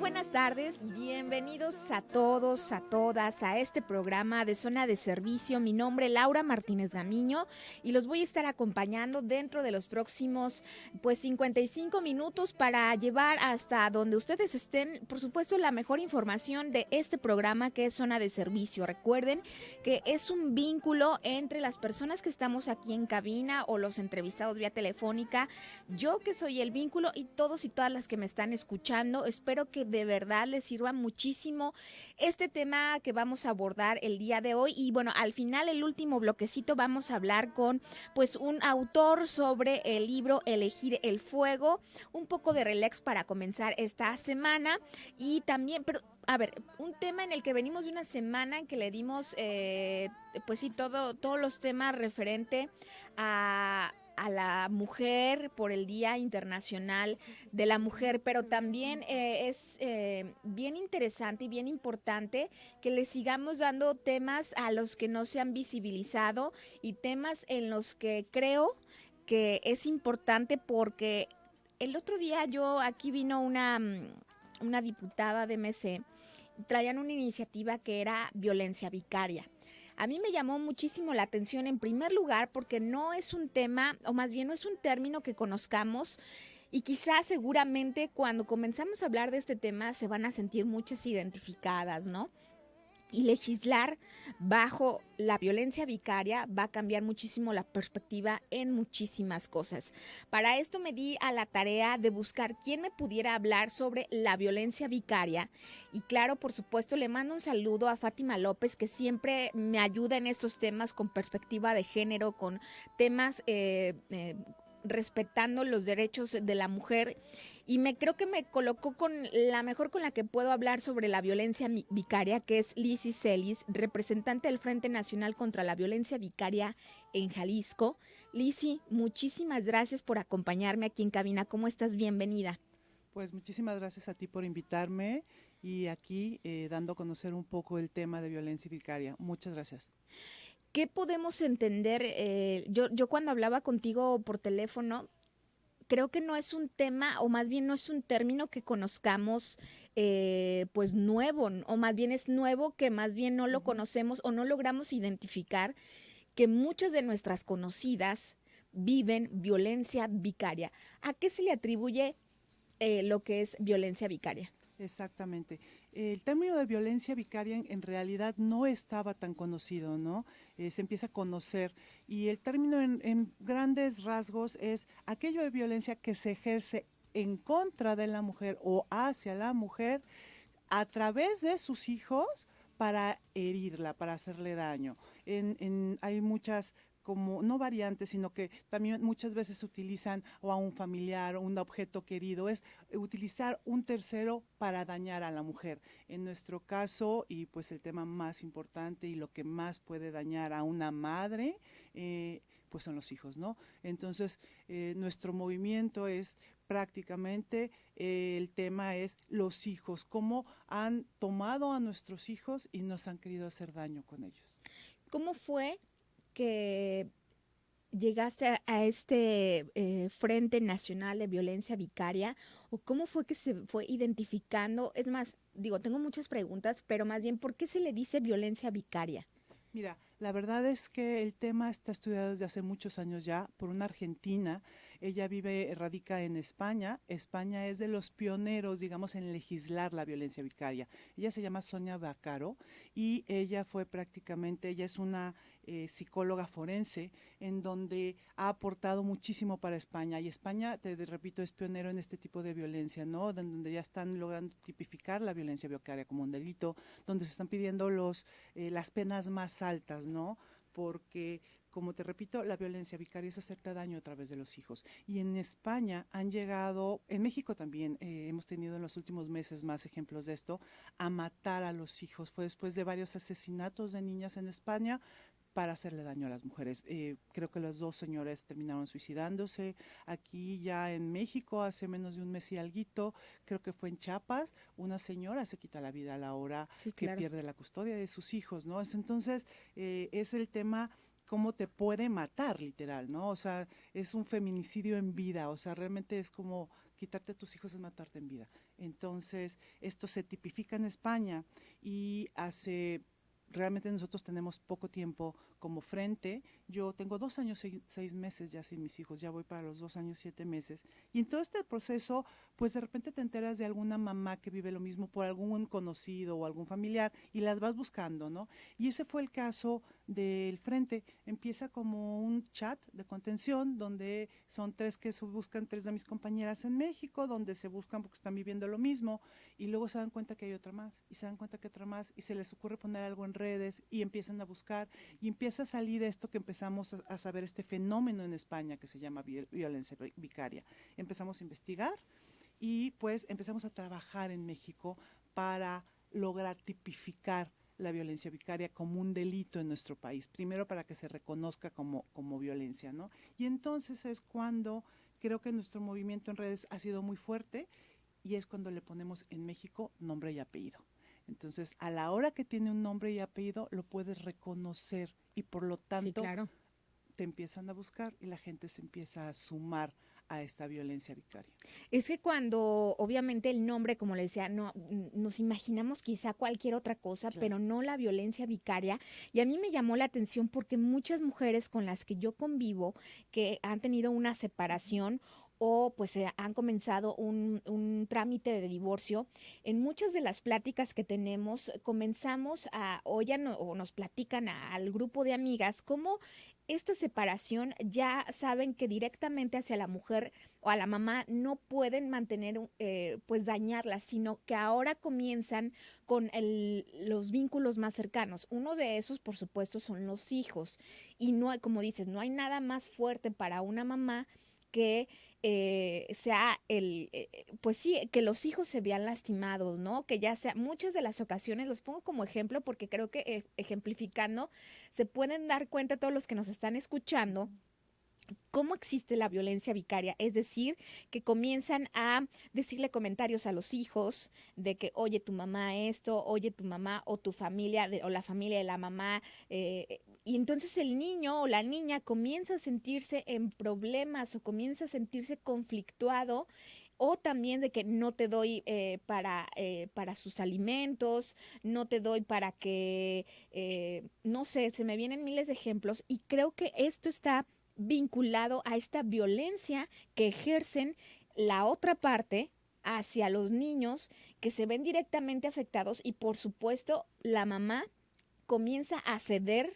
buenas tardes, bienvenidos a todos, a todas, a este programa de Zona de Servicio. Mi nombre es Laura Martínez Gamiño y los voy a estar acompañando dentro de los próximos 55 minutos para llevar hasta donde ustedes estén, por supuesto, la mejor información de este programa que es Zona de Servicio. Recuerden que es un vínculo entre las personas que estamos aquí en cabina o los entrevistados vía telefónica, yo que soy el vínculo y todos y todas las que me están escuchando. Espero que de verdad les sirva muchísimo este tema que vamos a abordar el día de hoy. Y bueno, al final, el último bloquecito, vamos a hablar con pues un autor sobre el libro Elegir el Fuego, un poco de relax para comenzar esta semana. Y también, pero a ver, un tema en el que venimos de una semana en que le dimos pues sí, todos los temas referente a la mujer por el Día Internacional de la Mujer, pero también es bien interesante y bien importante que le sigamos dando temas a los que no se han visibilizado y temas en los que creo que es importante, porque el otro día aquí vino una diputada de MC, traían una iniciativa que era violencia vicaria. A mí me llamó muchísimo la atención, en primer lugar, porque no es un tema, o más bien no es un término que conozcamos, y quizás seguramente cuando comenzamos a hablar de este tema se van a sentir muchas identificadas, ¿no? Y legislar bajo la violencia vicaria va a cambiar muchísimo la perspectiva en muchísimas cosas. Para esto me di a la tarea de buscar quién me pudiera hablar sobre la violencia vicaria. Y claro, por supuesto, le mando un saludo a Fátima López, que siempre me ayuda en estos temas con perspectiva de género, con temas respetando los derechos de la mujer, y creo que me colocó con la mejor con la que puedo hablar sobre la violencia vicaria, que es Lizzy Celis, representante del Frente Nacional contra la Violencia Vicaria en Jalisco. Lizzy, muchísimas gracias por acompañarme aquí en cabina. ¿Cómo estás? Bienvenida. Pues muchísimas gracias a ti por invitarme y aquí dando a conocer un poco el tema de violencia vicaria. Muchas gracias. ¿Qué podemos entender? Yo cuando hablaba contigo por teléfono, creo que no es un tema, o más bien no es un término que conozcamos pues nuevo, o más bien es nuevo que más bien no lo conocemos o no logramos identificar que muchas de nuestras conocidas viven violencia vicaria. ¿A qué se le atribuye lo que es violencia vicaria? Exactamente. El término de violencia vicaria en realidad no estaba tan conocido, ¿no? Se empieza a conocer y el término en grandes rasgos es aquello de violencia que se ejerce en contra de la mujer o hacia la mujer a través de sus hijos para herirla, para hacerle daño. Hay muchas como no variantes, sino que también muchas veces utilizan o a un familiar o un objeto querido, es utilizar un tercero para dañar a la mujer. En nuestro caso, y pues el tema más importante y lo que más puede dañar a una madre, pues son los hijos, ¿no? Entonces, nuestro movimiento es prácticamente el tema es los hijos, cómo han tomado a nuestros hijos y nos han querido hacer daño con ellos. ¿Cómo fue que llegaste a este Frente Nacional de Violencia Vicaria, o cómo fue que se fue identificando? Es más, digo, tengo muchas preguntas, pero más bien, ¿por qué se le dice violencia vicaria? Mira, la verdad es que el tema está estudiado desde hace muchos años ya por una argentina. Ella radica en España. España es de los pioneros, digamos, en legislar la violencia vicaria. Ella se llama Sonia Baccaro y ella es una psicóloga forense en donde ha aportado muchísimo para España. Y España, repito, es pionero en este tipo de violencia, ¿no? Donde ya están logrando tipificar la violencia vicaria como un delito, donde se están pidiendo las penas más altas, ¿no? Porque, como te repito, la violencia vicaria es hacerte daño a través de los hijos. Y en España han llegado, en México también, hemos tenido en los últimos meses más ejemplos de esto, a matar a los hijos. Fue después de varios asesinatos de niñas en España para hacerle daño a las mujeres. Creo que los dos señores terminaron suicidándose. Aquí ya en México, hace menos de un mes y alguito, creo que fue en Chiapas, una señora se quita la vida a la hora Sí, que claro. pierde la custodia de sus hijos, ¿no? Entonces, es el tema cómo te puede matar, literal, ¿no? O sea, es un feminicidio en vida, o sea, realmente es como quitarte a tus hijos es matarte en vida. Entonces, esto se tipifica en España y realmente nosotros tenemos poco tiempo como frente. Yo tengo 2 años, 6 meses ya sin mis hijos, ya voy para los 2 años, 7 meses. Y en todo este proceso, pues de repente te enteras de alguna mamá que vive lo mismo por algún conocido o algún familiar y las vas buscando, ¿no? Y ese fue el caso del frente. Empieza como un chat de contención donde son 3 que se buscan, 3 de mis compañeras en México, donde se buscan porque están viviendo lo mismo y luego se dan cuenta que hay otra más y se dan cuenta que otra más y se les ocurre poner algo en redes y empiezan a buscar y empieza a salir esto que empezamos a saber, este fenómeno en España que se llama violencia vicaria. Empezamos a investigar y pues empezamos a trabajar en México para lograr tipificar la violencia vicaria como un delito en nuestro país, primero para que se reconozca como violencia, ¿no? Y entonces es cuando creo que nuestro movimiento en redes ha sido muy fuerte y es cuando le ponemos en México nombre y apellido. Entonces, a la hora que tiene un nombre y apellido, lo puedes reconocer y por lo tanto Sí, claro. te empiezan a buscar y la gente se empieza a sumar a esta violencia vicaria. Es que cuando obviamente el nombre, como le decía, no nos imaginamos quizá cualquier otra cosa, Claro. pero no la violencia vicaria. Y a mí me llamó la atención porque muchas mujeres con las que yo convivo, que han tenido una separación o pues han comenzado un trámite de divorcio, en muchas de las pláticas que tenemos comenzamos o nos platican al grupo de amigas cómo esta separación ya saben que directamente hacia la mujer o a la mamá no pueden mantener, pues dañarla, sino que ahora comienzan con los vínculos más cercanos. Uno de esos, por supuesto, son los hijos. Y no hay, como dices, no hay nada más fuerte para una mamá que sea pues sí, que los hijos se vean lastimados, ¿no? Que ya sea, muchas de las ocasiones, los pongo como ejemplo porque creo que ejemplificando, se pueden dar cuenta todos los que nos están escuchando cómo existe la violencia vicaria, es decir, que comienzan a decirle comentarios a los hijos de que, oye, tu mamá esto, oye, tu mamá o tu familia o la familia de la mamá, y entonces el niño o la niña comienza a sentirse en problemas o comienza a sentirse conflictuado o también de que no te doy para sus alimentos, no te doy para que, no sé, se me vienen miles de ejemplos y creo que esto está vinculado a esta violencia que ejercen la otra parte hacia los niños que se ven directamente afectados y por supuesto la mamá comienza a ceder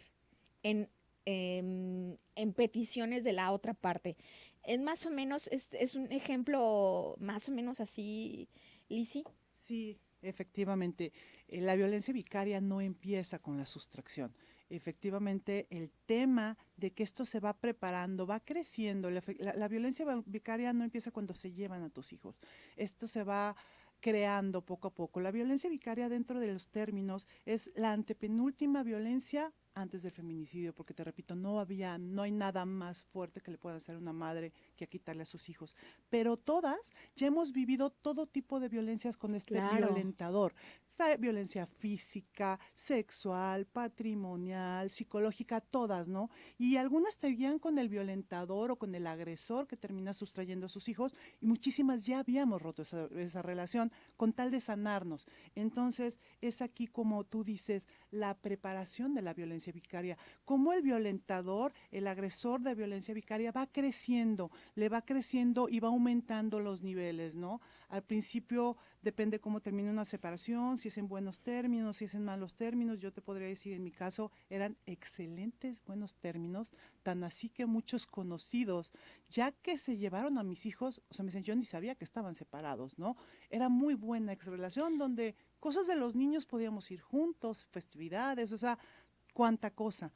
en, en peticiones de la otra parte. Es más o menos, es un ejemplo más o menos así, Lizzy. Sí, efectivamente. La violencia vicaria no empieza con la sustracción. Efectivamente, el tema de que esto se va preparando, va creciendo. La violencia vicaria no empieza cuando se llevan a tus hijos. Esto se va creando poco a poco. La violencia vicaria dentro de los términos es la antepenúltima violencia antes del feminicidio, porque te repito, no hay nada más fuerte que le pueda hacer una madre que a quitarle a sus hijos. Pero todas ya hemos vivido todo tipo de violencias con este violentador. Violencia física, sexual, patrimonial, psicológica, todas, ¿no? Y algunas te guían con el violentador o con el agresor que termina sustrayendo a sus hijos y muchísimas ya habíamos roto esa relación con tal de sanarnos. Entonces, es aquí como tú dices, la preparación de la violencia vicaria, como el violentador, el agresor de violencia vicaria va creciendo, le va creciendo y va aumentando los niveles, ¿no? Al principio depende cómo termine una separación, si es en buenos términos, si es en malos términos. Yo te podría decir, en mi caso, eran excelentes buenos términos, tan así que muchos conocidos, ya que se llevaron a mis hijos, o sea, me dicen, yo ni sabía que estaban separados, ¿no? Era muy buena ex relación donde cosas de los niños podíamos ir juntos, festividades, o sea, cuánta cosa.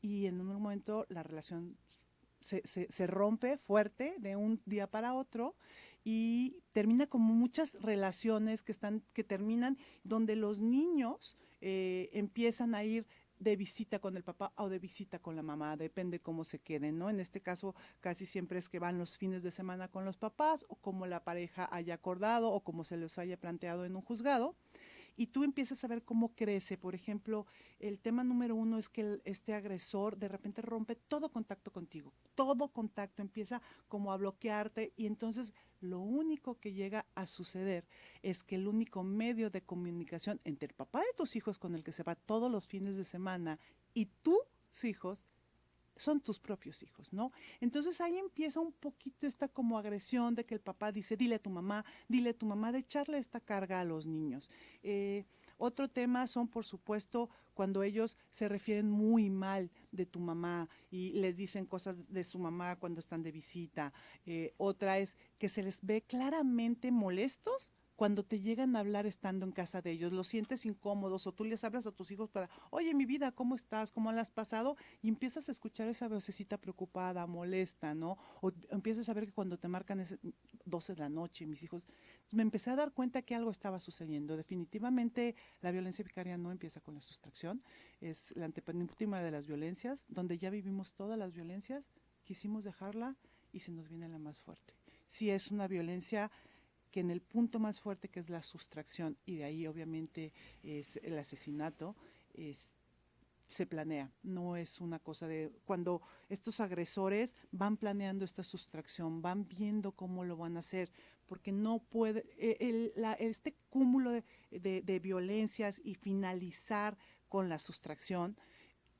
Y en un momento la relación se rompe fuerte de un día para otro y termina como muchas relaciones que terminan donde los niños empiezan a ir de visita con el papá o de visita con la mamá, depende cómo se queden, ¿no? En este caso casi siempre es que van los fines de semana con los papás o como la pareja haya acordado o como se les haya planteado en un juzgado. y tú empiezas a ver cómo crece. Por ejemplo, el tema número 1 es que este agresor de repente rompe todo contacto contigo, todo contacto, empieza como a bloquearte, y entonces lo único que llega a suceder es que el único medio de comunicación entre el papá de tus hijos, con el que se va todos los fines de semana, y tus hijos, son tus propios hijos, ¿no? Entonces ahí empieza un poquito esta como agresión de que el papá dice, dile a tu mamá, de echarle esta carga a los niños. Otro tema son, por supuesto, cuando ellos se refieren muy mal de tu mamá y les dicen cosas de su mamá cuando están de visita. Otra es que se les ve claramente molestos cuando te llegan a hablar estando en casa de ellos, los sientes incómodos, o tú les hablas a tus hijos para, oye, mi vida, ¿cómo estás? ¿Cómo la has pasado? Y empiezas a escuchar esa vocecita preocupada, molesta, ¿no? O empiezas a ver que cuando te marcan es 12 de la noche, mis hijos, me empecé a dar cuenta que algo estaba sucediendo. Definitivamente la violencia vicaria no empieza con la sustracción, es la antepenúltima de las violencias, donde ya vivimos todas las violencias, quisimos dejarla y se nos viene la más fuerte. Sí, es una violencia que en el punto más fuerte, que es la sustracción, y de ahí obviamente es el asesinato, se planea. No es una cosa de cuando estos agresores van planeando esta sustracción, van viendo cómo lo van a hacer, porque no puede, este cúmulo de violencias y finalizar con la sustracción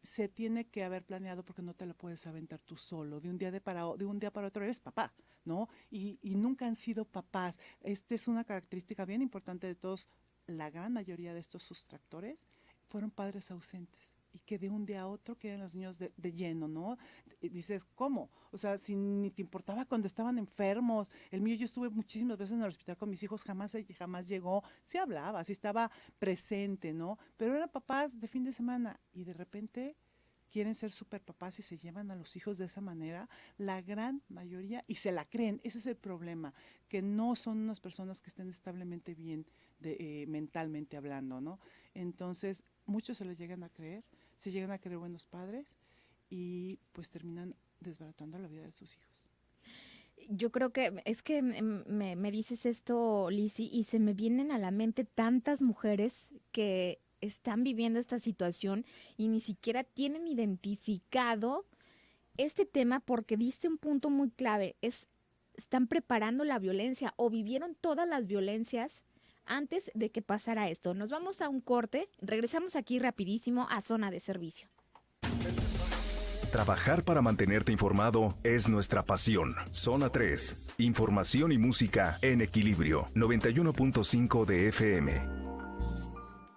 se tiene que haber planeado, porque no te lo puedes aventar tú solo. De un día para otro eres papá, ¿no? Y nunca han sido papás. Esta es una característica bien importante de todos. La gran mayoría de estos sustractores fueron padres ausentes, y que de un día a otro quieren los niños de lleno, ¿no? Y dices, ¿cómo? O sea, si ni te importaba cuando estaban enfermos. El mío, yo estuve muchísimas veces en el hospital con mis hijos, jamás llegó, sí hablaba, sí estaba presente, ¿no? Pero eran papás de fin de semana, y de repente quieren ser superpapás y se llevan a los hijos de esa manera, la gran mayoría, y se la creen. Ese es el problema, que no son unas personas que estén establemente bien mentalmente hablando, ¿no? Entonces, muchos se lo llegan a creer, se llegan a creer buenos padres, y pues terminan desbaratando la vida de sus hijos. Yo creo que es que me dices esto, Lizzy, y se me vienen a la mente tantas mujeres que están viviendo esta situación y ni siquiera tienen identificado este tema, porque diste un punto muy clave, están preparando la violencia o vivieron todas las violencias antes de que pasara esto. Nos vamos a un corte, regresamos aquí rapidísimo a Zona de Servicio. Trabajar para mantenerte informado es nuestra pasión. Zona 3, información y música en equilibrio, 91.5 de FM.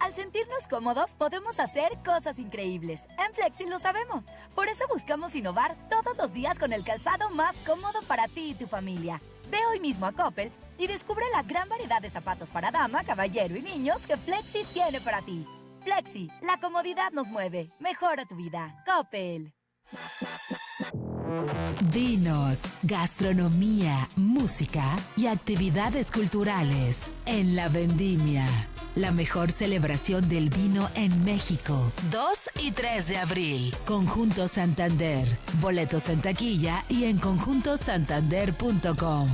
Al sentirnos cómodos, podemos hacer cosas increíbles. En Flexi lo sabemos. Por eso buscamos innovar todos los días con el calzado más cómodo para ti y tu familia. Ve hoy mismo a Coppel y descubre la gran variedad de zapatos para dama, caballero y niños que Flexi tiene para ti. Flexi, la comodidad nos mueve. Mejora tu vida. Coppel. Vinos, gastronomía, música y actividades culturales en La Vendimia. La mejor celebración del vino en México. 2 y 3 de abril. Conjunto Santander. Boletos en taquilla y en conjuntosantander.com.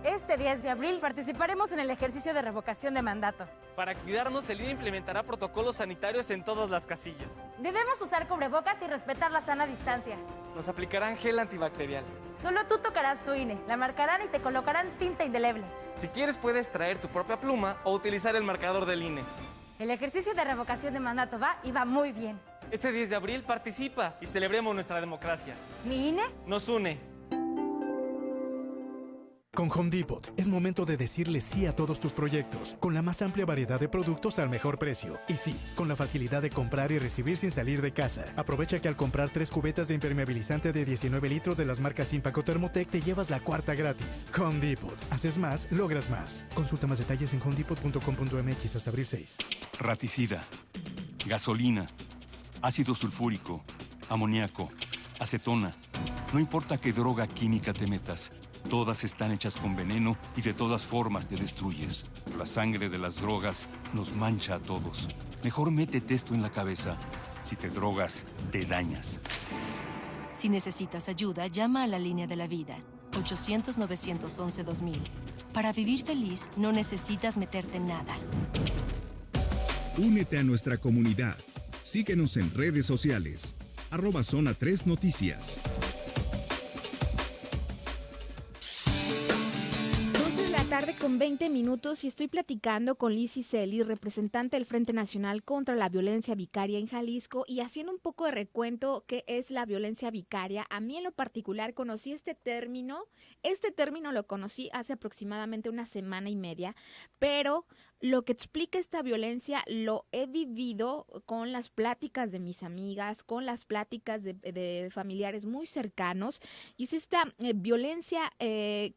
Este 10 de abril participaremos en el ejercicio de revocación de mandato. Para cuidarnos, el INE implementará protocolos sanitarios en todas las casillas. Debemos usar cubrebocas y respetar la sana distancia. Nos aplicarán gel antibacterial. Solo tú tocarás tu INE, la marcarán y te colocarán tinta indeleble. Si quieres, puedes traer tu propia pluma o utilizar el marcador del INE. El ejercicio de revocación de mandato va y va muy bien. Este 10 de abril participa y celebremos nuestra democracia. ¿Mi INE? Nos une. Con Home Depot, es momento de decirle sí a todos tus proyectos, con la más amplia variedad de productos al mejor precio. Y sí, con la facilidad de comprar y recibir sin salir de casa. Aprovecha que al comprar 3 cubetas de impermeabilizante de 19 litros de las marcas Impact o Thermotec, te llevas la cuarta gratis. Home Depot. Haces más, logras más. Consulta más detalles en homedepot.com.mx hasta abril 6. Raticida, gasolina, ácido sulfúrico, amoníaco, acetona. No importa qué droga química te metas, todas están hechas con veneno y de todas formas te destruyes. La sangre de las drogas nos mancha a todos. Mejor métete esto en la cabeza. Si te drogas, te dañas. Si necesitas ayuda, llama a la línea de la vida, 800-911-2000. Para vivir feliz, no necesitas meterte en nada. Únete a nuestra comunidad. Síguenos en redes sociales. @Zona 3 Noticias. 2:20 p.m. y estoy platicando con Lizzy Celis, representante del Frente Nacional contra la Violencia Vicaria en Jalisco, y haciendo un poco de recuento qué es la violencia vicaria. A mí en lo particular conocí este término lo conocí hace aproximadamente una semana y media, pero lo que explica esta violencia lo he vivido con las pláticas de mis amigas, con las pláticas de familiares muy cercanos, y es esta violencia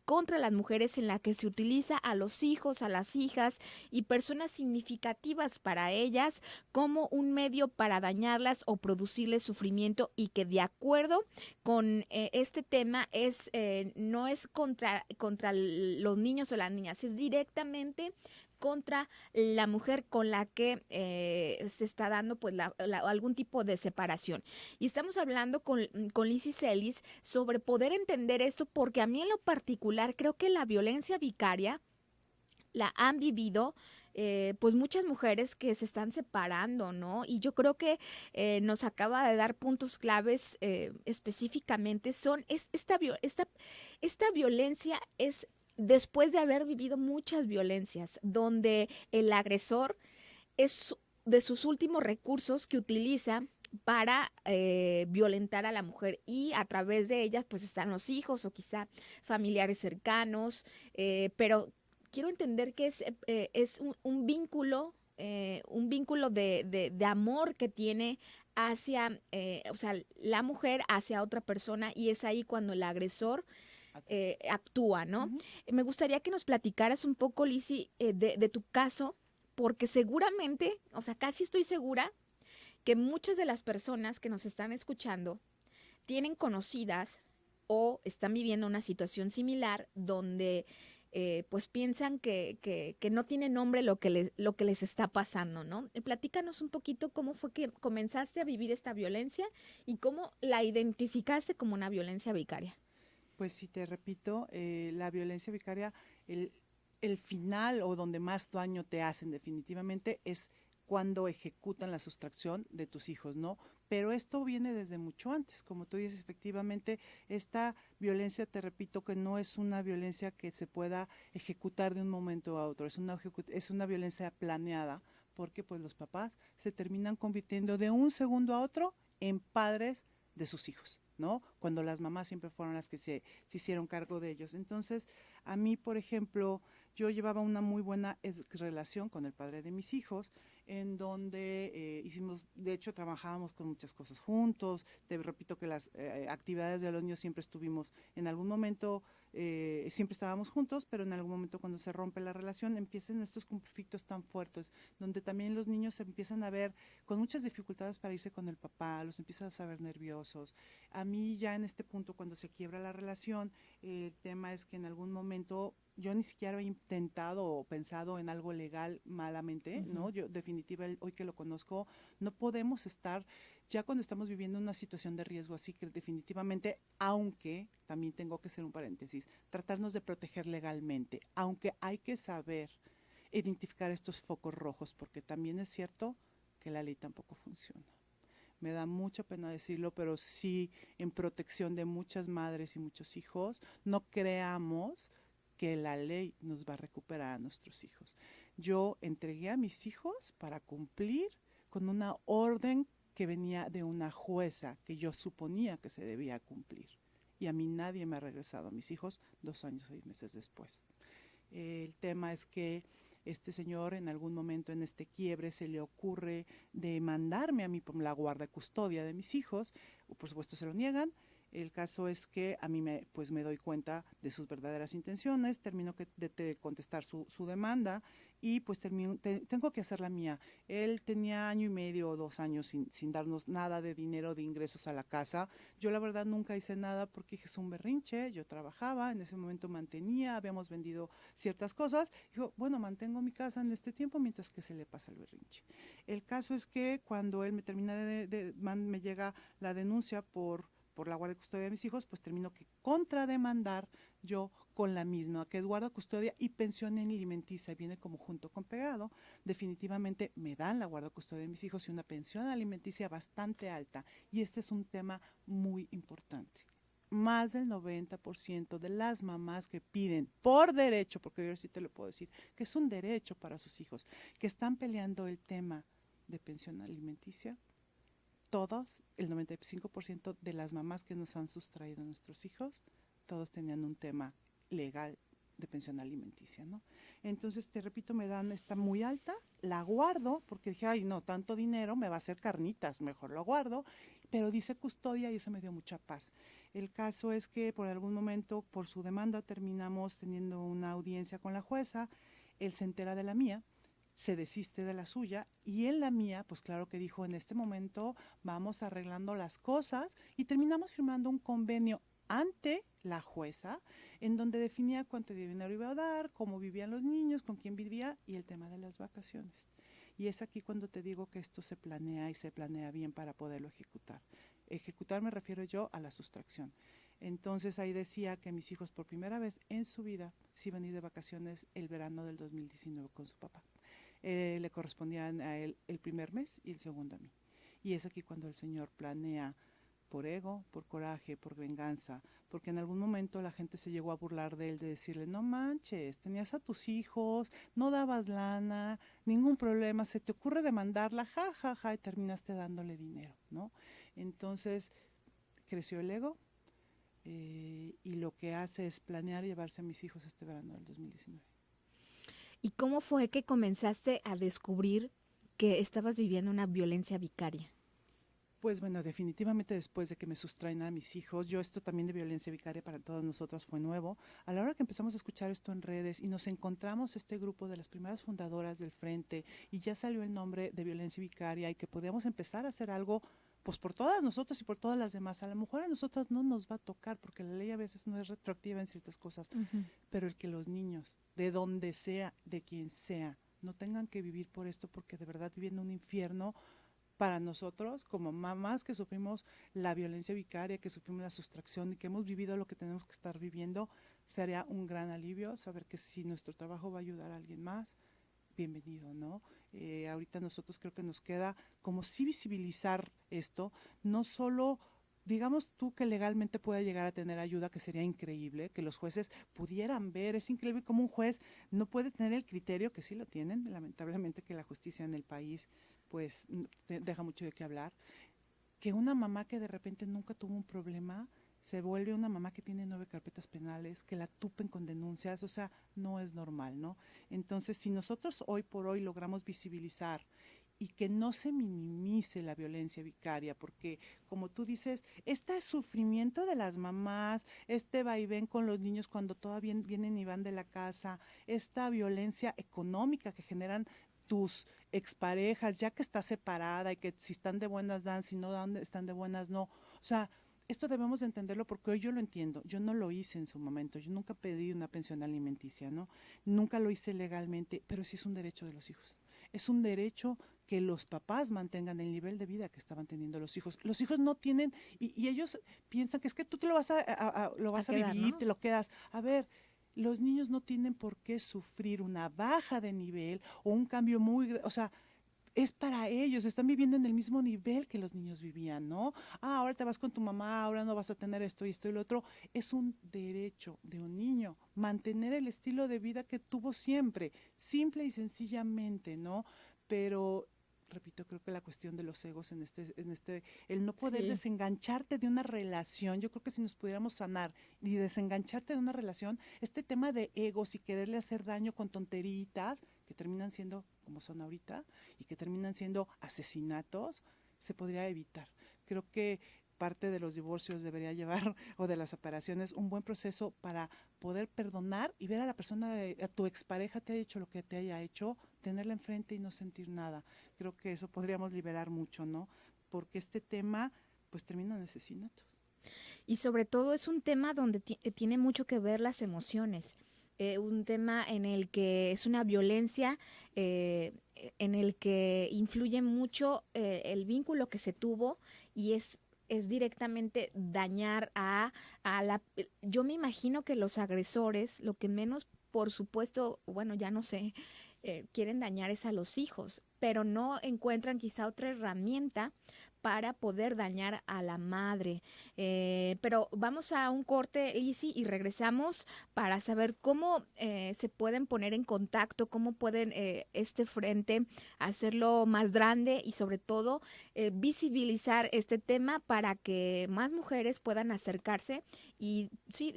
contra las mujeres en la que se utiliza a los hijos, a las hijas y personas significativas para ellas como un medio para dañarlas o producirles sufrimiento, y que de acuerdo con este tema no es contra los niños o las niñas, es directamente contra la mujer con la que se está dando pues algún tipo de separación. Y estamos hablando con Lizzy Celis sobre poder entender esto, porque a mí en lo particular creo que la violencia vicaria la han vivido pues muchas mujeres que se están separando, ¿no? Y yo creo que nos acaba de dar puntos claves específicamente. Esta violencia es después de haber vivido muchas violencias, donde el agresor es de sus últimos recursos que utiliza para violentar a la mujer, y a través de ellas pues están los hijos o quizá familiares cercanos, pero quiero entender que es un vínculo de amor que tiene hacia, la mujer hacia otra persona, y es ahí cuando el agresor actúa, ¿no? Uh-huh. Me gustaría que nos platicaras un poco, Lizzy, de tu caso, porque seguramente, casi estoy segura que muchas de las personas que nos están escuchando tienen conocidas o están viviendo una situación similar donde pues piensan que no tiene nombre lo que les está pasando, ¿no? Platícanos un poquito cómo fue que comenzaste a vivir esta violencia y cómo la identificaste como una violencia vicaria. Pues sí, te repito, la violencia vicaria, el final o donde más daño te hacen definitivamente es cuando ejecutan la sustracción de tus hijos, ¿no? Pero esto viene desde mucho antes, como tú dices, efectivamente, esta violencia, te repito, que no es una violencia que se pueda ejecutar de un momento a otro, es una violencia planeada, porque pues los papás se terminan convirtiendo de un segundo a otro en padres de sus hijos, ¿no? Cuando las mamás siempre fueron las que se hicieron cargo de ellos. Entonces, a mí, por ejemplo, yo llevaba una muy buena relación con el padre de mis hijos, en donde de hecho, trabajábamos con muchas cosas juntos. Te repito que las actividades de los niños siempre estuvimos, en algún momento, siempre estábamos juntos, pero en algún momento cuando se rompe la relación empiezan estos conflictos tan fuertes, donde también los niños se empiezan a ver con muchas dificultades para irse con el papá, los empiezan a saber nerviosos. A mí ya en este punto, cuando se quiebra la relación, el tema es que en algún momento yo ni siquiera había intentado o pensado en algo legal malamente, uh-huh. ¿no? Yo definitivamente, hoy que lo conozco, no podemos estar, ya cuando estamos viviendo una situación de riesgo así, que definitivamente, aunque, también tengo que hacer un paréntesis, tratarnos de proteger legalmente, aunque hay que saber identificar estos focos rojos, porque también es cierto que la ley tampoco funciona. Me da mucha pena decirlo, pero sí, en protección de muchas madres y muchos hijos, no creamos que la ley nos va a recuperar a nuestros hijos. Yo entregué a mis hijos para cumplir con una orden que venía de una jueza que yo suponía que se debía cumplir. Y a mí nadie me ha regresado a mis hijos 2 años, 6 meses después. El tema es que este señor en algún momento en este quiebre se le ocurre demandarme a mí por la guarda y custodia de mis hijos. Por supuesto se lo niegan. El caso es que a mí me doy cuenta de sus verdaderas intenciones, termino de contestar su demanda y pues tengo que hacer la mía. Él tenía 1 año y medio o 2 años sin darnos nada de dinero, de ingresos a la casa. Yo la verdad nunca hice nada porque es un berrinche, yo trabajaba, en ese momento habíamos vendido ciertas cosas. Dijo, bueno, mantengo mi casa en este tiempo mientras que se le pasa el berrinche. El caso es que cuando él me termina me llega la denuncia por la guardia y custodia de mis hijos, pues termino que contrademandar yo con la misma, que es guarda, custodia y pensión alimenticia, viene como junto con pegado. Definitivamente me dan la guarda, custodia de mis hijos y una pensión alimenticia bastante alta, y este es un tema muy importante. Más del 90% de las mamás que piden por derecho, porque yo sí te lo puedo decir, que es un derecho para sus hijos, que están peleando el tema de pensión alimenticia, todos, el 95% de las mamás que nos han sustraído a nuestros hijos, todos tenían un tema legal de pensión alimenticia, ¿no? Entonces, te repito, me dan, está muy alta, la guardo, porque dije, ay, no, tanto dinero me va a hacer carnitas, mejor lo guardo, pero dice custodia y eso me dio mucha paz. El caso es que por algún momento, por su demanda, terminamos teniendo una audiencia con la jueza, él se entera de la mía, se desiste de la suya, y en la mía, pues claro que dijo, en este momento vamos arreglando las cosas, y terminamos firmando un convenio ante la jueza, en donde definía cuánto de dinero iba a dar, cómo vivían los niños, con quién vivía y el tema de las vacaciones. Y es aquí cuando te digo que esto se planea y se planea bien para poderlo ejecutar. Ejecutar me refiero yo a la sustracción. Entonces ahí decía que mis hijos por primera vez en su vida se iban a ir de vacaciones el verano del 2019 con su papá. Le correspondían a él el primer mes y el segundo a mí. Y es aquí cuando el Señor planea por ego, por coraje, por venganza, porque en algún momento la gente se llegó a burlar de él, de decirle, no manches, tenías a tus hijos, no dabas lana, ningún problema, se te ocurre demandarla, ja, ja, ja, y terminaste dándole dinero, ¿no? Entonces, creció el ego y lo que hace es planear llevarse a mis hijos este verano del 2019. ¿Y cómo fue que comenzaste a descubrir que estabas viviendo una violencia vicaria? Pues bueno, definitivamente después de que me sustraen a mis hijos, esto también de violencia vicaria para todos nosotros fue nuevo. A la hora que empezamos a escuchar esto en redes y nos encontramos este grupo de las primeras fundadoras del Frente y ya salió el nombre de violencia vicaria y que podíamos empezar a hacer algo pues por todas nosotras y por todas las demás. A lo mejor a nosotras no nos va a tocar porque la ley a veces no es retroactiva en ciertas cosas, pero el que los niños, de donde sea, de quien sea, no tengan que vivir por esto porque de verdad viviendo un infierno para nosotros como mamás que sufrimos la violencia vicaria, que sufrimos la sustracción y que hemos vivido lo que tenemos que estar viviendo, sería un gran alivio saber que si nuestro trabajo va a ayudar a alguien más, bienvenido, ¿no? Ahorita nosotros creo que nos queda como sí visibilizar esto, no solo digamos tú que legalmente pueda llegar a tener ayuda, que sería increíble, que los jueces pudieran ver, es increíble como un juez no puede tener el criterio, que sí lo tienen, lamentablemente que la justicia en el país pues deja mucho de qué hablar, que una mamá que de repente nunca tuvo un problema se vuelve una mamá que tiene 9 carpetas penales, que la tupen con denuncias, o sea, no es normal, ¿no? Entonces, si nosotros hoy por hoy logramos visibilizar y que no se minimice la violencia vicaria, porque como tú dices, este sufrimiento de las mamás, este vaivén con los niños cuando todavía vienen y van de la casa, esta violencia económica que generan tus exparejas, ya que estás separada y que si están de buenas dan, si no dan, están de buenas no, o sea, esto debemos de entenderlo porque hoy yo lo entiendo, yo no lo hice en su momento, yo nunca pedí una pensión alimenticia, ¿no? Nunca lo hice legalmente, pero sí es un derecho de los hijos, es un derecho que los papás mantengan el nivel de vida que estaban teniendo los hijos. Los hijos no tienen, y ellos piensan que es que tú te lo vas a quedar, vivir, ¿no? te lo quedas. A ver, los niños no tienen por qué sufrir una baja de nivel o un cambio o sea, es para ellos, están viviendo en el mismo nivel que los niños vivían, ¿no? Ahora te vas con tu mamá, ahora no vas a tener esto y esto y lo otro. Es un derecho de un niño mantener el estilo de vida que tuvo siempre, simple y sencillamente, ¿no? Pero repito, creo que la cuestión de los egos el no poder desengancharte de una relación, yo creo que si nos pudiéramos sanar y desengancharte de una relación, este tema de egos y quererle hacer daño con tonteritas, que terminan siendo como son ahorita, y que terminan siendo asesinatos, se podría evitar. Creo que parte de los divorcios debería llevar, o de las separaciones, un buen proceso para poder perdonar y ver a la persona, a tu expareja te haya hecho lo que te haya hecho, tenerla enfrente y no sentir nada. Creo que eso podríamos liberar mucho, ¿no? Porque este tema, pues termina en asesinatos. Y sobre todo es un tema donde tiene mucho que ver las emociones. Un tema en el que es una violencia, en el que influye mucho el vínculo que se tuvo y es es directamente dañar yo me imagino que los agresores, lo que menos, por supuesto, bueno, ya no sé, quieren dañar es a los hijos, pero no encuentran quizá otra herramienta para poder dañar a la madre. Pero vamos a un corte, Lizzy, y regresamos para saber cómo se pueden poner en contacto, cómo pueden este frente hacerlo más grande y sobre todo visibilizar este tema para que más mujeres puedan acercarse y sí,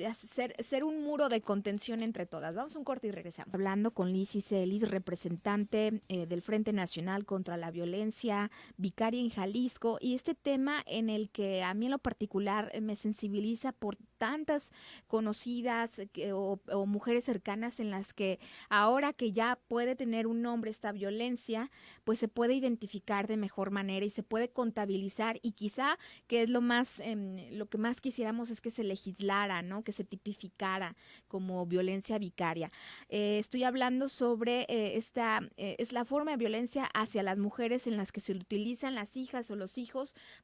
ser un muro de contención entre todas. Vamos a un corte y regresamos. Hablando con Lizzy Celis, representante del Frente Nacional contra la Violencia Vicaria en Jalisco, y este tema en el que a mí en lo particular me sensibiliza por tantas conocidas o mujeres cercanas en las que ahora que ya puede tener un nombre esta violencia, pues se puede identificar de mejor manera y se puede contabilizar, y quizá que es lo que más quisiéramos es que se legislara, ¿no? Que se tipificara como violencia vicaria. Estoy hablando sobre es la forma de violencia hacia las mujeres en las que se utilizan las hijas o los hijos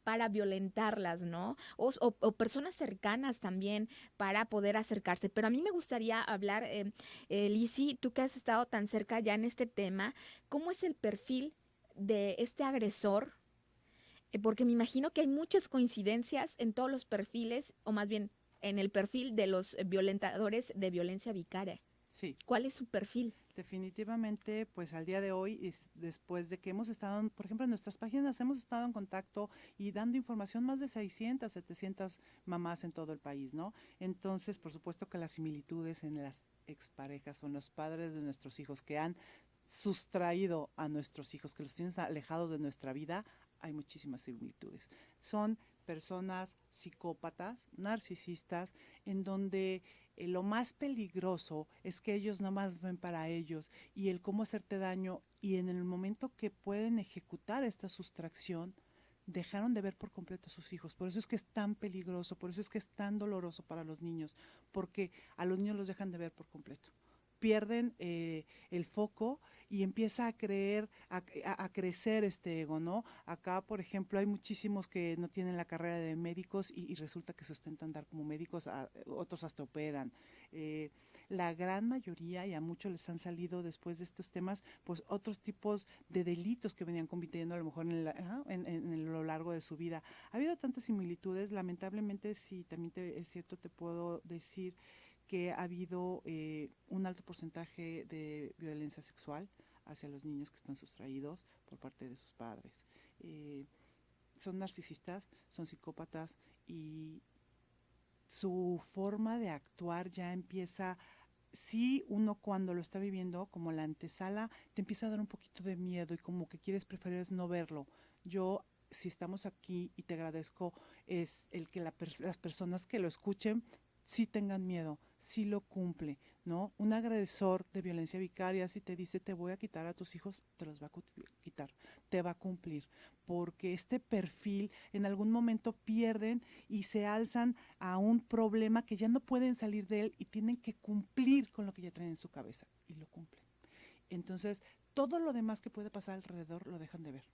para violentarlas, ¿no? O personas cercanas también para poder acercarse. Pero a mí me gustaría hablar, Lizzy, tú que has estado tan cerca ya en este tema, ¿cómo es el perfil de este agresor? Porque me imagino que hay muchas coincidencias en todos los perfiles, o más bien en el perfil de los violentadores de violencia vicaria. Sí. ¿Cuál es su perfil? Definitivamente, pues al día de hoy, después de que hemos estado, por ejemplo, en nuestras páginas hemos estado en contacto y dando información más de 600, 700 mamás en todo el país, ¿no? Entonces, por supuesto que las similitudes en las exparejas o en los padres de nuestros hijos que han sustraído a nuestros hijos, que los tienen alejados de nuestra vida, hay muchísimas similitudes. Son personas psicópatas, narcisistas, en donde lo más peligroso es que ellos nada más ven para ellos y el cómo hacerte daño, y en el momento que pueden ejecutar esta sustracción, dejaron de ver por completo a sus hijos. Por eso es que es tan peligroso, por eso es que es tan doloroso para los niños, porque a los niños los dejan de ver por completo. Pierden el foco y empieza a crecer este ego, ¿no? Acá, por ejemplo, hay muchísimos que no tienen la carrera de médicos y resulta que se ostentan dar como médicos, otros hasta operan. La gran mayoría, y a muchos les han salido después de estos temas, pues otros tipos de delitos que venían cometiendo a lo mejor en lo largo de su vida. Ha habido tantas similitudes, lamentablemente, sí, también es cierto, te puedo decir que ha habido un alto porcentaje de violencia sexual hacia los niños que están sustraídos por parte de sus padres. Son narcisistas, son psicópatas, y su forma de actuar ya empieza, sí, uno cuando lo está viviendo como la antesala, te empieza a dar un poquito de miedo y como que prefieres no verlo. Yo, si estamos aquí, y te agradezco, es el que las personas que lo escuchen sí tengan miedo, sí lo cumple, ¿no? Un agresor de violencia vicaria, si te dice te voy a quitar a tus hijos, te los va a quitar, te va a cumplir, porque este perfil en algún momento pierden y se alzan a un problema que ya no pueden salir de él y tienen que cumplir con lo que ya traen en su cabeza, y lo cumplen. Entonces, todo lo demás que puede pasar alrededor lo dejan de ver.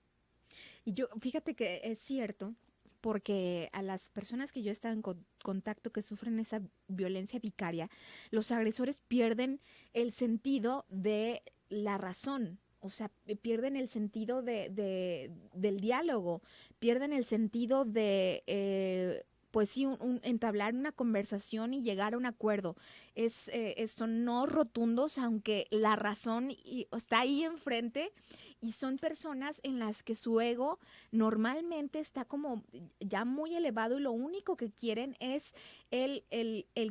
Y yo, fíjate que es cierto, porque a las personas que yo he estado en contacto que sufren esa violencia vicaria, los agresores pierden el sentido de la razón. O sea, pierden el sentido del diálogo, pierden el sentido de, pues sí, entablar una conversación y llegar a un acuerdo. Son no rotundos, aunque la razón está ahí enfrente, y son personas en las que su ego normalmente está como ya muy elevado y lo único que quieren es el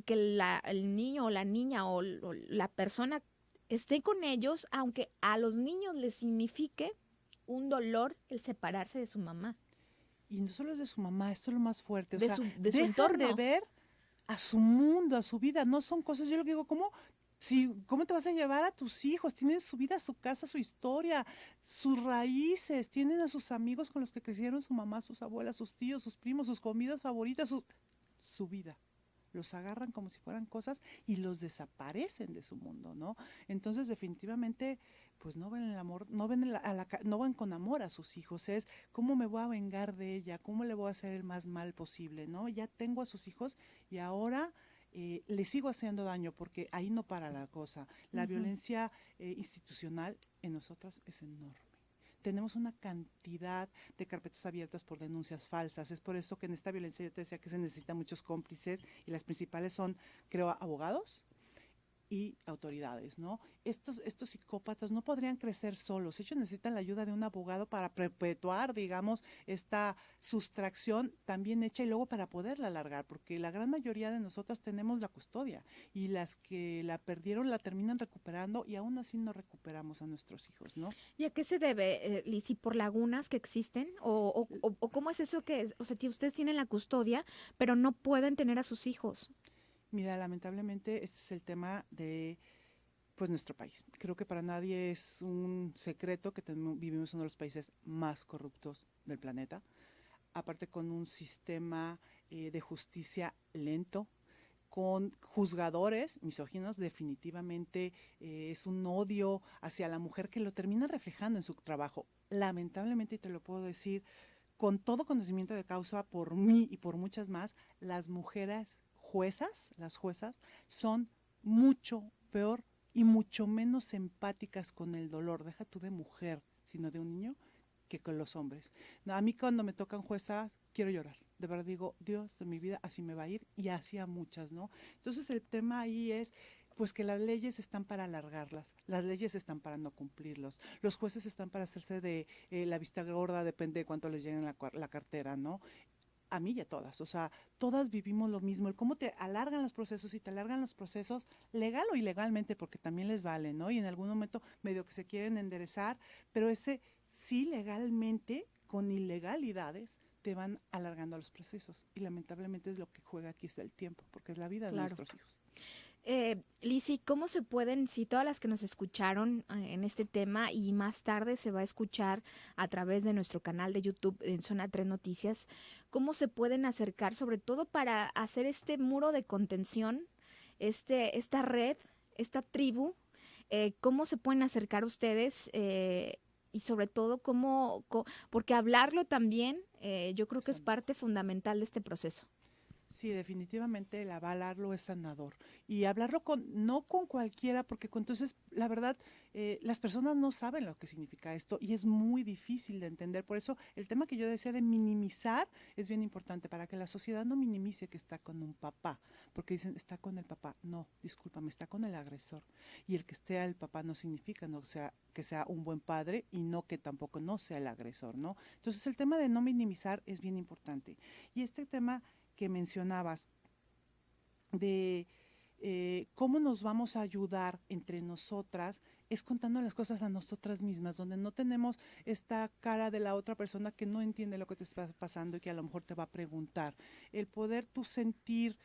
que el niño o la niña o la persona esté con ellos, aunque a los niños les signifique un dolor el separarse de su mamá. Y no solo es de su mamá, esto es lo más fuerte. O de sea, su dejan entorno. de ver a su mundo, a su vida. No son cosas, yo lo que digo, ¿cómo te vas a llevar a tus hijos? Tienen su vida, su casa, su historia, sus raíces, tienen a sus amigos con los que crecieron, su mamá, sus abuelas, sus tíos, sus primos, sus comidas favoritas, su vida. los agarran como si fueran cosas y los desaparecen de su mundo, ¿no? Entonces, definitivamente, pues no ven el amor, no ven con amor a sus hijos, es cómo me voy a vengar de ella, cómo le voy a hacer el más mal posible, ¿no? Ya tengo a sus hijos y ahora le sigo haciendo daño porque ahí no para la cosa. La violencia institucional en nosotras es enorme. Tenemos una cantidad de carpetas abiertas por denuncias falsas. Es por eso que en esta violencia yo te decía que se necesitan muchos cómplices y las principales son, creo, abogados y autoridades, ¿no? Estos psicópatas no podrían crecer solos. Ellos necesitan la ayuda de un abogado para perpetuar, digamos, esta sustracción también hecha y luego para poderla alargar, porque la gran mayoría de nosotras tenemos la custodia y las que la perdieron la terminan recuperando y aún así no recuperamos a nuestros hijos, ¿no? ¿Y a qué se debe, Lizzy? ¿Por lagunas que existen? ¿O cómo es eso que, o sea, ustedes tienen la custodia, pero no pueden tener a sus hijos? Mira, lamentablemente este es el tema de pues nuestro país. Creo que para nadie es un secreto que vivimos en uno de los países más corruptos del planeta, aparte con un sistema de justicia lento, con juzgadores misóginos. Definitivamente es un odio hacia la mujer que lo termina reflejando en su trabajo. Lamentablemente, y te lo puedo decir con todo conocimiento de causa por mí y por muchas más, las mujeres las juezas, son mucho peor y mucho menos empáticas con el dolor, deja tú de mujer, sino de un niño, que con los hombres. No, a mí cuando me tocan juezas, quiero llorar. De verdad digo, Dios de mi vida, así me va a ir, y así a muchas, ¿no? Entonces el tema ahí es pues que las leyes están para alargarlas, las leyes están para no cumplirlos, los jueces están para hacerse de la vista gorda, depende de cuánto les llegue la cartera, ¿no? A mí y a todas, o sea, todas vivimos lo mismo, el cómo te alargan los procesos y te alargan los procesos legal o ilegalmente, porque también les vale, ¿no? Y en algún momento medio que se quieren enderezar, pero ese sí legalmente, con ilegalidades, te van alargando los procesos. Y lamentablemente es lo que juega aquí, es el tiempo, porque es la vida de nuestros hijos. Lizzy, ¿cómo se pueden, si todas las que nos escucharon en este tema y más tarde se va a escuchar a través de nuestro canal de YouTube en Zona 3 Noticias, cómo se pueden acercar, sobre todo para hacer este muro de contención, esta red, esta tribu, cómo se pueden acercar ustedes y sobre todo porque hablarlo también yo creo que es parte fundamental de este proceso. Sí, definitivamente el hablarlo es sanador. Y hablarlo no con cualquiera, porque entonces, la verdad, las personas no saben lo que significa esto y es muy difícil de entender. Por eso, el tema que yo decía de minimizar es bien importante para que la sociedad no minimice que está con un papá, porque dicen, está con el papá. No, discúlpame, está con el agresor. Y el que esté el papá no significa que sea un buen padre y no que tampoco no sea el agresor, ¿no? Entonces, el tema de no minimizar es bien importante. Y este tema que mencionabas de cómo nos vamos a ayudar entre nosotras es contando las cosas a nosotras mismas, donde no tenemos esta cara de la otra persona que no entiende lo que te está pasando y que a lo mejor te va a preguntar. El poder tú sentir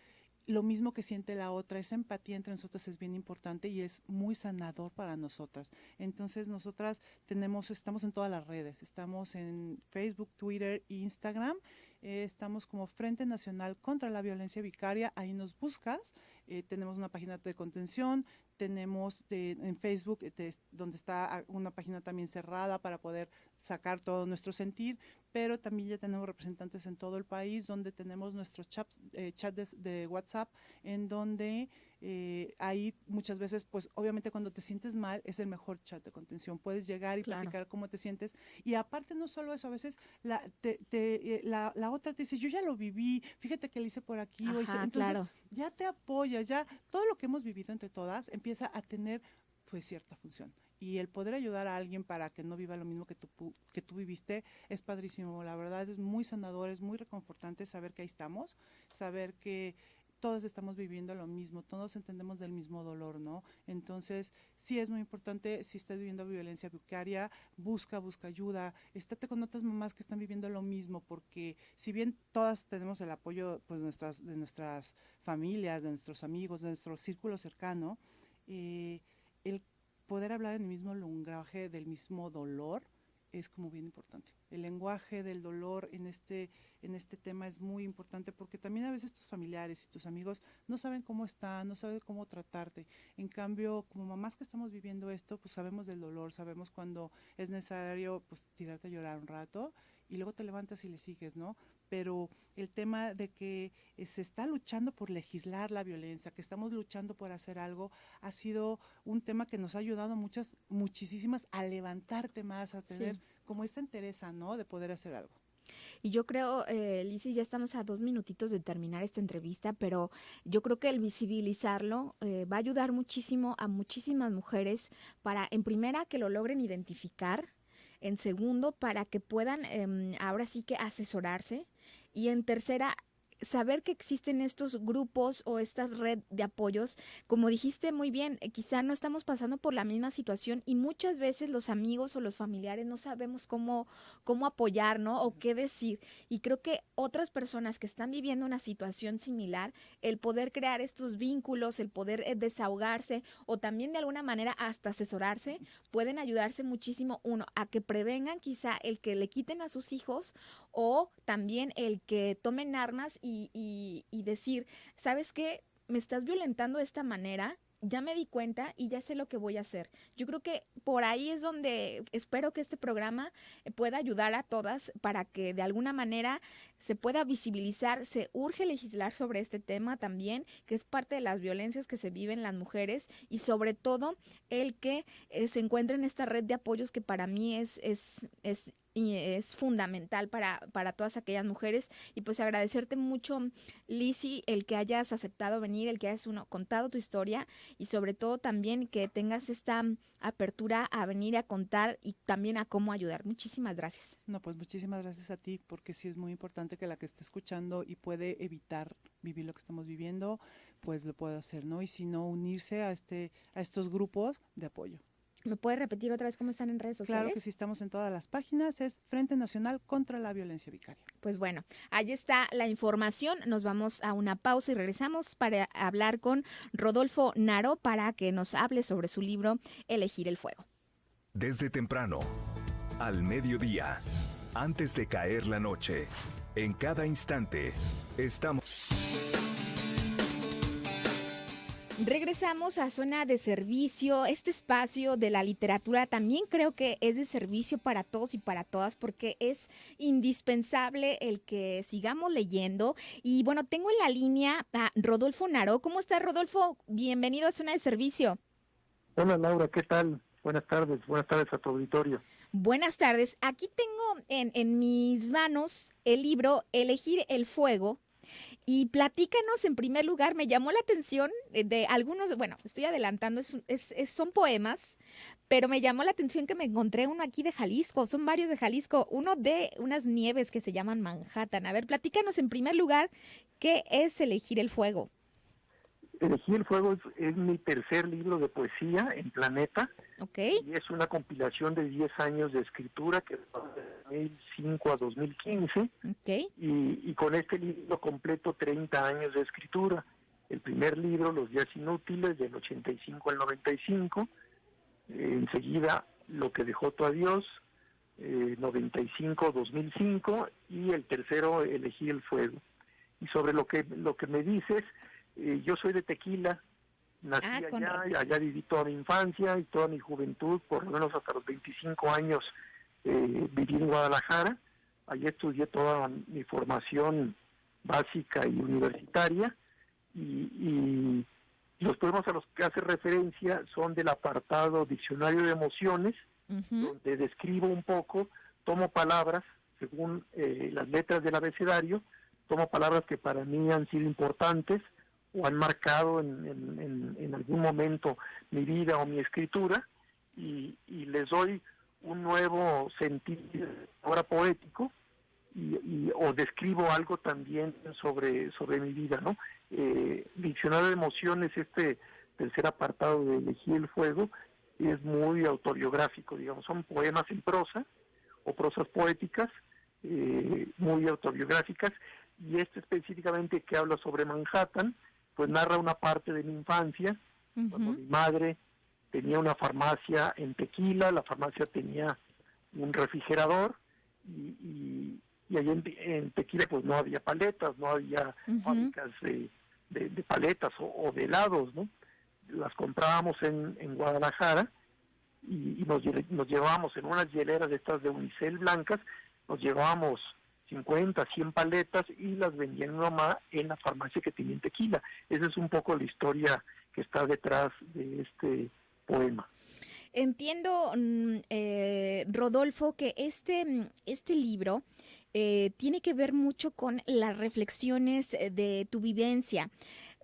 lo mismo que siente la otra, esa empatía entre nosotras es bien importante y es muy sanador para nosotras. Entonces nosotras estamos en todas las redes, estamos en Facebook, Twitter e Instagram. Estamos como Frente Nacional contra la Violencia Vicaria, ahí nos buscas, tenemos una página de contención, tenemos en Facebook donde está una página también cerrada para poder sacar todo nuestro sentir, pero también ya tenemos representantes en todo el país donde tenemos nuestros chats de WhatsApp, en donde ahí muchas veces, pues obviamente cuando te sientes mal es el mejor chat de contención, puedes llegar y platicar cómo te sientes, y aparte no solo eso, a veces la otra te dice, yo ya lo viví, fíjate que lo hice por aquí, entonces ya te apoya, ya todo lo que hemos vivido entre todas empieza a tener pues cierta función. Y el poder ayudar a alguien para que no viva lo mismo que tú viviste es padrísimo. La verdad es muy sanador, es muy reconfortante saber que ahí estamos, saber que todos estamos viviendo lo mismo, todos entendemos del mismo dolor, ¿no? Entonces, sí es muy importante, si estás viviendo violencia vicaria, busca ayuda, estate con otras mamás que están viviendo lo mismo, porque si bien todas tenemos el apoyo pues, de nuestras familias, de nuestros amigos, de nuestro círculo cercano, el poder hablar en el mismo lenguaje del mismo dolor es como bien importante. El lenguaje del dolor en este tema es muy importante, porque también a veces tus familiares y tus amigos no saben cómo están, no saben cómo tratarte. En cambio, como mamás que estamos viviendo esto, pues sabemos del dolor, sabemos cuando es necesario pues tirarte a llorar un rato y luego te levantas y le sigues, ¿no? Pero el tema de que se está luchando por legislar la violencia, que estamos luchando por hacer algo, ha sido un tema que nos ha ayudado muchísimas a levantarte más, a tener como esta entereza, ¿no? De poder hacer algo. Y yo creo, Lizzy, ya estamos a 2 minutitos de terminar esta entrevista, pero yo creo que el visibilizarlo va a ayudar muchísimo a muchísimas mujeres para, en primera, que lo logren identificar, en segundo, para que puedan ahora sí que asesorarse, y en tercera, saber que existen estos grupos o esta red de apoyos. Como dijiste muy bien, quizá no estamos pasando por la misma situación y muchas veces los amigos o los familiares no sabemos cómo apoyar, ¿no? O qué decir. Y creo que otras personas que están viviendo una situación similar, el poder crear estos vínculos, el poder desahogarse o también de alguna manera hasta asesorarse, pueden ayudarse muchísimo, uno, a que prevengan quizá el que le quiten a sus hijos, o también el que tomen armas y decir, ¿sabes qué? Me estás violentando de esta manera, ya me di cuenta y ya sé lo que voy a hacer. Yo creo que por ahí es donde espero que este programa pueda ayudar a todas para que de alguna manera se pueda visibilizar. Se urge legislar sobre este tema también, que es parte de las violencias que se viven las mujeres, y sobre todo el que se encuentre en esta red de apoyos que para mí y es fundamental para todas aquellas mujeres. Y pues agradecerte mucho, Lizzy, el que hayas aceptado venir, el que hayas contado tu historia, y sobre todo también que tengas esta apertura a venir a contar y también a cómo ayudar. Muchísimas gracias. No, pues muchísimas gracias a ti, porque sí es muy importante que la que esté escuchando y puede evitar vivir lo que estamos viviendo, pues lo pueda hacer, ¿no? Y si no, unirse a estos grupos de apoyo. ¿Me puedes repetir otra vez cómo están en redes sociales? Claro que sí, estamos en todas las páginas, es Frente Nacional contra la Violencia Vicaria. Pues bueno, ahí está la información. Nos vamos a una pausa y regresamos para hablar con Rodolfo Naro para que nos hable sobre su libro Elegir el Fuego. Desde temprano, al mediodía, antes de caer la noche, en cada instante, estamos... Regresamos a Zona de Servicio. Este espacio de la literatura también creo que es de servicio para todos y para todas, porque es indispensable el que sigamos leyendo. Y bueno, tengo en la línea a Rodolfo Naro. ¿Cómo estás, Rodolfo? Bienvenido a Zona de Servicio. Hola, Laura, ¿qué tal? Buenas tardes a tu auditorio. Buenas tardes. Aquí tengo en mis manos el libro Elegir el Fuego. Y platícanos, en primer lugar, me llamó la atención de algunos, bueno, estoy adelantando, son poemas, pero me llamó la atención que me encontré uno aquí de Jalisco, son varios de Jalisco, uno de unas nieves que se llaman Manhattan. A ver, platícanos en primer lugar, ¿qué es Elegir el Fuego? Elegir el Fuego es mi tercer libro de poesía en Planeta. Okay. Y es una compilación de 10 años de escritura que va de 2005 a 2015. Okay. Y con este libro completo 30 años de escritura. El primer libro, Los días inútiles, del 85 al 95. Enseguida, Lo que dejó tu adiós, 95-2005. Y el tercero, Elegir el Fuego. Y sobre lo que me dices, yo soy de Tequila. Nací allá viví toda mi infancia y toda mi juventud, por lo menos hasta los 25 años viví en Guadalajara. Allí estudié toda mi formación básica y universitaria, y los poemas a los que hace referencia son del apartado Diccionario de Emociones, donde describo un poco, tomo palabras según las letras del abecedario, tomo palabras que para mí han sido importantes o han marcado en algún momento mi vida o mi escritura, y les doy un nuevo sentido ahora poético, o describo algo también sobre mi vida, ¿no? Diccionario de Emociones, este tercer apartado de Elegir el Fuego, es muy autobiográfico, digamos, son poemas en prosa o prosas poéticas muy autobiográficas, y este específicamente, que habla sobre Manhattan, pues narra una parte de mi infancia, cuando mi madre tenía una farmacia en Tequila. La farmacia tenía un refrigerador, y ahí en Tequila pues no había paletas, no había fábricas de paletas o de helados, ¿no? Las comprábamos en Guadalajara y nos llevábamos en unas hieleras de estas de unicel blancas, nos llevábamos 50, 100 paletas y las vendía mi mamá en la farmacia que tenía en Tequila. Esa es un poco la historia que está detrás de este poema. Entiendo, Rodolfo, que este libro tiene que ver mucho con las reflexiones de tu vivencia.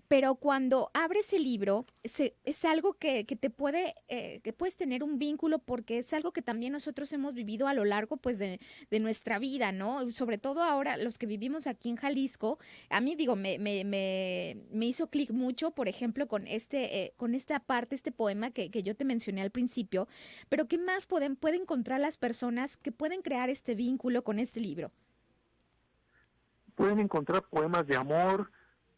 Pero cuando abres el libro, es algo que te puede, que puedes tener un vínculo, porque es algo que también nosotros hemos vivido a lo largo pues de nuestra vida, ¿no? Sobre todo ahora los que vivimos aquí en Jalisco. A mí, digo, me hizo clic mucho, por ejemplo, con esta parte, este poema que yo te mencioné al principio. Pero ¿qué más pueden encontrar las personas que pueden crear este vínculo con este libro? Pueden encontrar poemas de amor,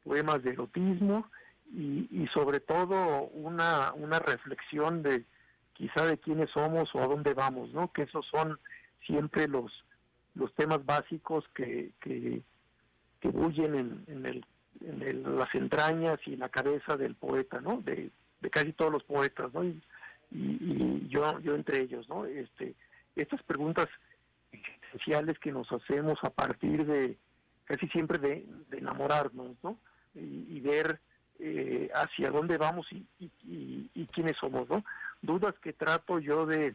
poemas de erotismo y sobre todo una reflexión de quizá de quiénes somos o a dónde vamos, ¿no? Que esos son siempre los temas básicos que bullen en las entrañas y la cabeza del poeta, ¿no? De casi todos los poetas, ¿no? Y yo entre ellos, ¿no? Estas preguntas existenciales que nos hacemos a partir de casi siempre de enamorarnos, ¿no? Y ver hacia dónde vamos y quiénes somos, ¿no? Dudas que trato yo de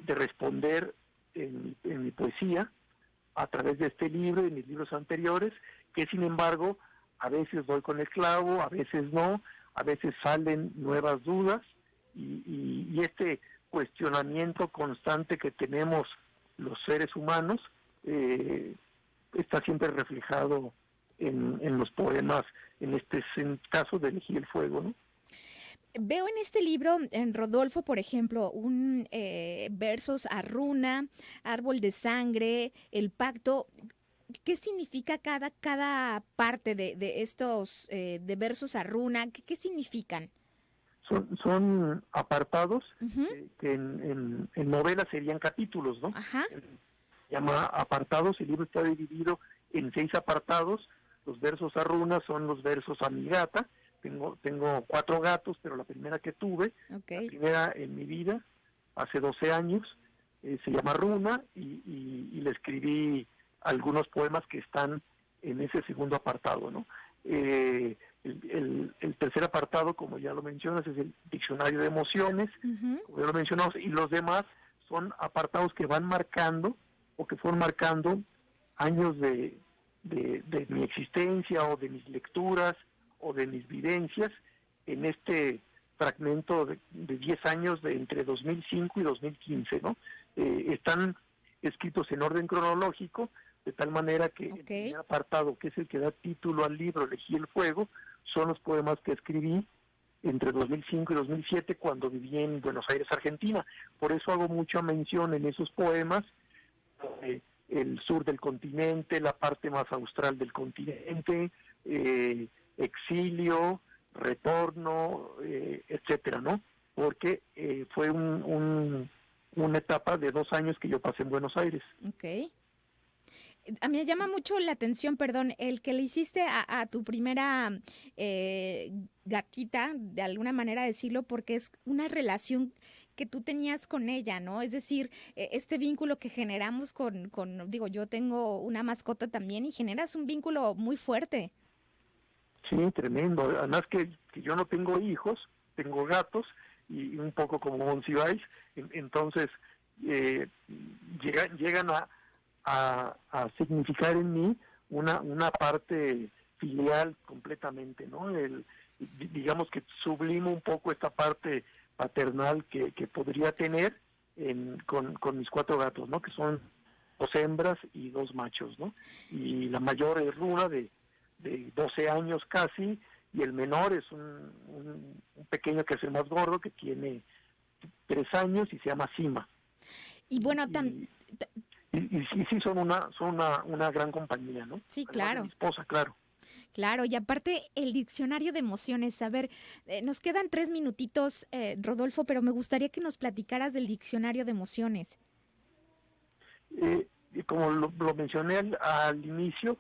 responder en mi poesía a través de este libro y mis libros anteriores, que sin embargo a veces doy con el clavo, a veces no, a veces salen nuevas dudas y este cuestionamiento constante que tenemos los seres humanos está siempre reflejado en los poemas, en este caso de Elegí el Fuego, ¿no? Veo en este libro, en Rodolfo, por ejemplo, versos a runa, árbol de sangre, el pacto. ¿Qué significa cada parte de estos de versos a runa? ¿Qué significan? Son apartados que en novelas serían capítulos, ¿no? Ajá. Se llama apartados, el libro está dividido en 6 apartados. Los versos a runa son los versos a mi gata. Tengo 4 gatos, pero la primera que tuve, la primera en mi vida, hace 12 años, se llama Runa y le escribí algunos poemas que están en ese segundo apartado, ¿no? El tercer apartado, como ya lo mencionas, es el diccionario de emociones, como ya lo mencionamos, y los demás son apartados que van marcando o que fueron marcando años de mi existencia o de mis lecturas o de mis vivencias en este fragmento de 10 años entre 2005 y 2015, ¿no? Están escritos en orden cronológico, de tal manera que el primer apartado, que es el que da título al libro Elegí el Fuego, son los poemas que escribí entre 2005 y 2007 cuando viví en Buenos Aires, Argentina. Por eso hago mucha mención en esos poemas el sur del continente, la parte más austral del continente, exilio, retorno, etcétera, ¿no? Porque fue una etapa de 2 años que yo pasé en Buenos Aires. Okay. A mí me llama mucho la atención, perdón, el que le hiciste a tu primera gatita, de alguna manera decirlo, porque es una relación que tú tenías con ella, ¿no? Es decir, este vínculo que generamos digo, yo tengo una mascota también y generas un vínculo muy fuerte. Sí, tremendo. Además que yo no tengo hijos, tengo gatos y un poco como Monsiváis, entonces llegan a significar en mí una parte filial completamente, ¿no? Digamos que sublimo un poco esta parte paternal que podría tener con mis 4 gatos, ¿no? Que son 2 hembras y 2 machos, ¿no? Y la mayor es Runa de 12 años casi, y el menor es un pequeño que es el más gordo, que tiene 3 años y se llama Sima. Y bueno, y sí son una gran compañía, ¿no? Sí, además claro. de mi esposa, claro. Claro, y aparte el diccionario de emociones. A ver, nos quedan 3 minutitos, Rodolfo, pero me gustaría que nos platicaras del diccionario de emociones. Y como lo mencioné al inicio,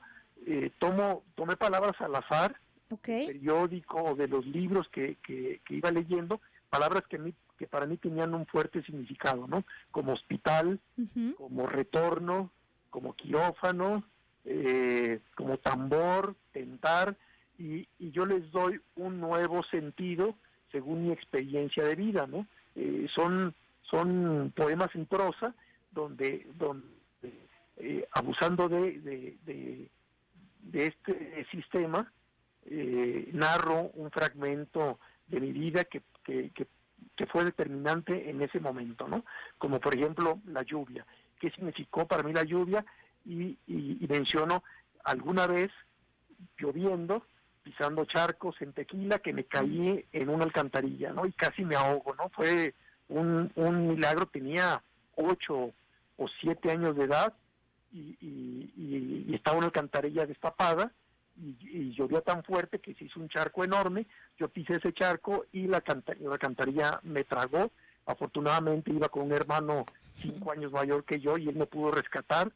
tomé palabras al azar, okay, del periódico o de los libros que iba leyendo, palabras que para mí tenían un fuerte significado, ¿no? Como hospital, uh-huh, como retorno, como quirófano, como tambor, tentar, y yo les doy un nuevo sentido según mi experiencia de vida, ¿no? Son poemas en prosa donde abusando de este sistema, narro un fragmento de mi vida que fue determinante en ese momento, ¿no? Como por ejemplo la lluvia. ¿Qué significó para mí la lluvia? Y menciono alguna vez lloviendo, pisando charcos en Tequila, que me caí en una alcantarilla, ¿no? Y casi me ahogo, ¿no? Fue un milagro. Tenía 8 o 7 años de edad y estaba una alcantarilla destapada y llovía tan fuerte que se hizo un charco enorme. Yo pisé ese charco y la alcantarilla me tragó. Afortunadamente iba con un hermano 5 años mayor que yo y él me pudo rescatar,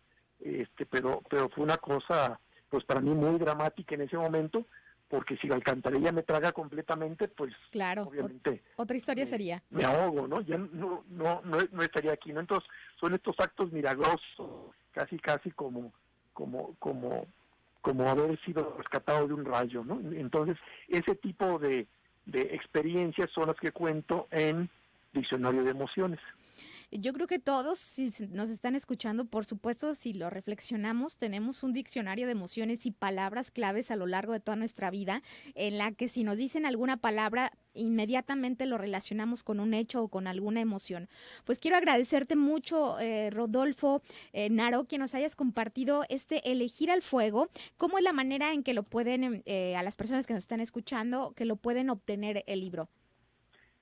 pero fue una cosa, pues para mí muy dramática en ese momento, porque si la alcantarilla me traga completamente, pues claro, obviamente otra historia sería. Me ahogo, ¿no? Ya no estaría aquí, ¿no? Entonces son estos actos milagrosos, casi como haber sido rescatado de un rayo, ¿no? Entonces ese tipo de experiencias son las que cuento en Diccionario de Emociones. Yo creo que todos, si nos están escuchando, por supuesto, si lo reflexionamos, tenemos un diccionario de emociones y palabras claves a lo largo de toda nuestra vida, en la que si nos dicen alguna palabra, inmediatamente lo relacionamos con un hecho o con alguna emoción. Pues quiero agradecerte mucho, Rodolfo Naró, que nos hayas compartido Elegir al Fuego. ¿Cómo es la manera en que lo pueden, a las personas que nos están escuchando, que lo pueden obtener el libro?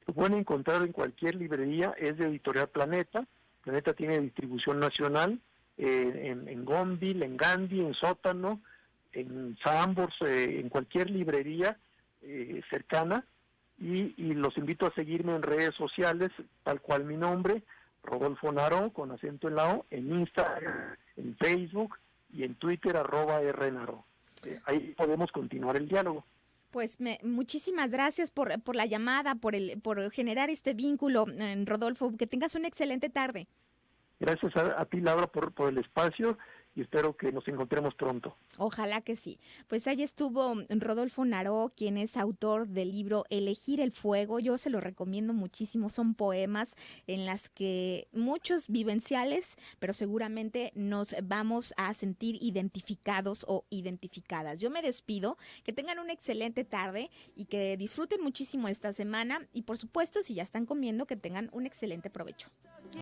Lo pueden encontrar en cualquier librería, es de Editorial Planeta. Planeta tiene distribución nacional en Gonville, en Gandhi, en Sótano, en Sambors, en cualquier librería cercana. Y los invito a seguirme en redes sociales, tal cual mi nombre, Rodolfo Naró, con acento en la O, en Instagram, en Facebook y en Twitter, @rnaró. Ahí podemos continuar el diálogo. Pues muchísimas gracias por la llamada, por generar este vínculo, Rodolfo. Que tengas una excelente tarde. Gracias a ti, Laura, por el espacio y espero que nos encontremos pronto. Ojalá que sí. Pues ahí estuvo Rodolfo Naró, quien es autor del libro Elegir el Fuego. Yo se lo recomiendo muchísimo. Son poemas en las que muchos vivenciales, pero seguramente nos vamos a sentir identificados o identificadas. Yo me despido. Que tengan una excelente tarde y que disfruten muchísimo esta semana. Y por supuesto, si ya están comiendo, que tengan un excelente provecho.